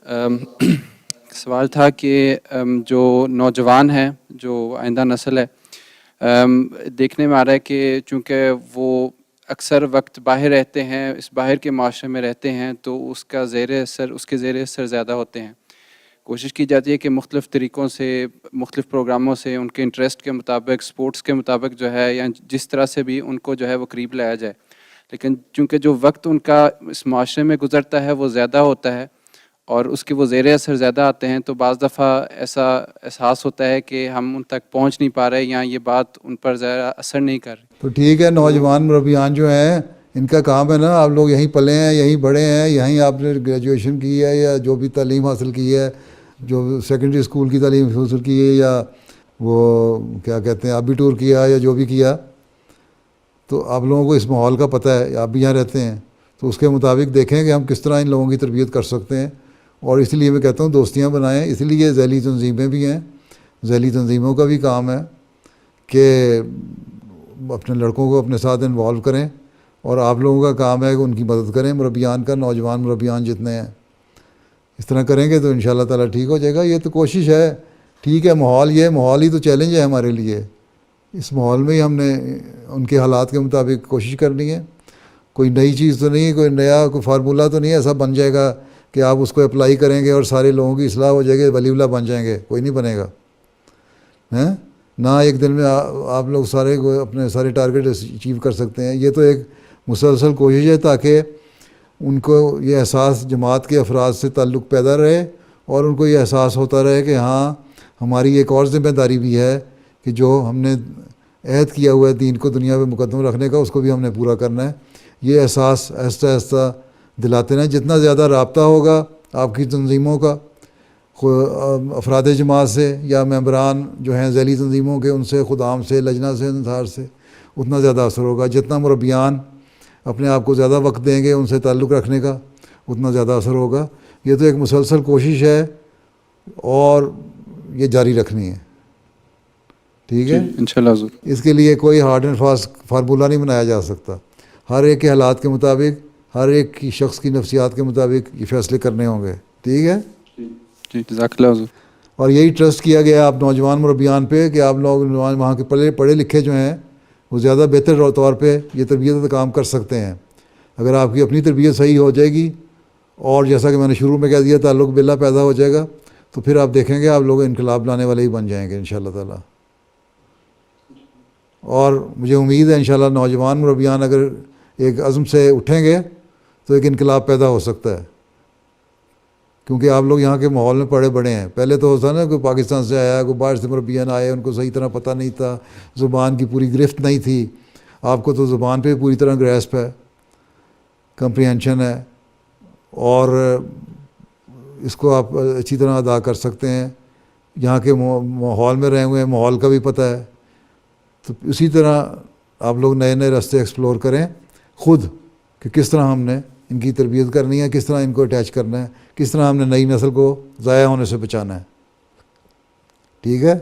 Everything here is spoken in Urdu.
سوال تھا کہ جو نوجوان ہیں، جو آئندہ نسل ہے، دیکھنے میں آ رہا ہے کہ چونکہ وہ اکثر وقت باہر رہتے ہیں، اس باہر کے معاشرے میں رہتے ہیں، تو اس کے زیر اثر زیادہ ہوتے ہیں. کوشش کی جاتی ہے کہ مختلف طریقوں سے، مختلف پروگراموں سے ان کے انٹرسٹ کے مطابق، سپورٹس کے مطابق جو ہے، یا جس طرح سے بھی ان کو جو ہے وہ قریب لایا جائے. لیکن چونکہ جو وقت ان کا اس معاشرے میں گزرتا ہے وہ زیادہ ہوتا ہے اور اس کے وہ زیر اثر زیادہ آتے ہیں، تو بعض دفعہ ایسا احساس ہوتا ہے کہ ہم ان تک پہنچ نہیں پا رہے یا یہ بات ان پر زیادہ اثر نہیں کر رہی. تو ٹھیک ہے، نوجوان مربیان جو ہیں ان کا کام ہے نا، آپ لوگ یہیں پلے ہیں، یہیں بڑے ہیں، یہیں آپ نے گریجویشن کی ہے یا جو بھی تعلیم حاصل کی ہے، جو سیکنڈری اسکول کی تعلیم حاصل کی ہے، یا وہ کیا کہتے ہیں ابیٹور کیا یا جو بھی کیا، تو آپ لوگوں کو اس ماحول کا پتہ ہے، آپ بھی یہاں رہتے ہیں، تو اس کے مطابق دیکھیں کہ ہم کس طرح ان لوگوں کی تربیت کر سکتے ہیں. اور اس لیے میں کہتا ہوں دوستیاں بنائیں. اس لیے ذیلی تنظیمیں بھی ہیں، ذیلی تنظیموں کا بھی کام ہے کہ اپنے لڑکوں کو اپنے ساتھ انوالو کریں، اور آپ لوگوں کا کام ہے کہ ان کی مدد کریں، مربیان کا، نوجوان مربیان جتنے ہیں. اس طرح کریں گے تو ان شاء اللہ تعالیٰ ٹھیک ہو جائے گا. یہ تو کوشش ہے. ٹھیک ہے، ماحول ہی تو چیلنج ہے ہمارے لیے. اس ماحول میں ہی ہم نے ان کے حالات کے مطابق کوشش کرنی ہے. کوئی نئی چیز تو نہیں ہے، کوئی نیا کوئی فارمولہ تو نہیں ایسا بن جائے گا کہ آپ اس کو اپلائی کریں گے اور سارے لوگوں کی اصلاح ہو جائے گی، ولی اللہ بن جائیں گے. کوئی نہیں بنے گا. نہ ایک دن میں آپ لوگ اپنے سارے ٹارگیٹ اچیو کر سکتے ہیں. یہ تو ایک مسلسل کوشش ہے تاکہ ان کو یہ احساس جماعت کے افراد سے تعلق پیدا رہے، اور ان کو یہ احساس ہوتا رہے کہ ہاں ہماری ایک اور ذمہ داری بھی ہے کہ جو ہم نے عہد کیا ہوا ہے دین کو دنیا میں مقدم رکھنے کا، اس کو بھی ہم نے پورا کرنا ہے. یہ احساس آہستہ آہستہ دلاتے رہیں. جتنا زیادہ رابطہ ہوگا آپ کی تنظیموں کا افراد جماعت سے یا ممبران جو ہیں ذیلی تنظیموں کے، ان سے، خدام سے، لجنہ سے، انصار سے، اتنا زیادہ اثر ہوگا. جتنا مربیان اپنے آپ کو زیادہ وقت دیں گے ان سے تعلق رکھنے کا، اتنا زیادہ اثر ہوگا. یہ تو ایک مسلسل کوشش ہے اور یہ جاری رکھنی ہے. ٹھیک ہے انشاءاللہ حضور. اس کے لیے کوئی ہارڈ اینڈ فاسٹ فارمولہ نہیں بنایا جا سکتا. ہر ایک کے حالات کے مطابق، ہر ایک کی شخص کی نفسیات کے مطابق یہ فیصلے کرنے ہوں گے. ٹھیک ہے جی، جزاک اللہ حضور. اور یہی ٹرسٹ کیا گیا آپ نوجوان مربیان پہ کہ آپ لوگ وہاں کے پڑھے لکھے جو ہیں وہ زیادہ بہتر طور پہ یہ تربیت کا کام کر سکتے ہیں. اگر آپ کی اپنی تربیت صحیح ہو جائے گی اور جیسا کہ میں نے شروع میں کہہ دیا تعلق باللہ پیدا ہو جائے گا، تو پھر آپ دیکھیں گے آپ لوگ انقلاب لانے والے ہی بن جائیں گے انشاءاللہ تعالیٰ. اور مجھے امید ہے انشاءاللہ نوجوان مربیان اگر ایک عزم سے اٹھیں گے تو ایک انقلاب پیدا ہو سکتا ہے، کیونکہ آپ لوگ یہاں کے ماحول میں پڑے بڑے ہیں. پہلے تو ہوتا نا کوئی پاکستان سے آیا، کوئی باہر سے مربیان آئے، ان کو صحیح طرح پتہ نہیں تھا، زبان کی پوری گرفت نہیں تھی. آپ کو تو زبان پہ پوری طرح گریسپ ہے، کمپریہنشن ہے، اور اس کو آپ اچھی طرح ادا کر سکتے ہیں. یہاں کے ماحول میں رہے ہوئے ہیں، ماحول کا بھی پتہ ہے. تو اسی طرح آپ لوگ نئے نئے راستے ایکسپلور کریں خود کہ کس طرح ہم نے ان کی تربیت کرنی ہے، کس طرح ان کو اٹیچ کرنا ہے، کس طرح ہم نے نئی نسل کو ضائع ہونے سے بچانا ہے. ٹھیک ہے.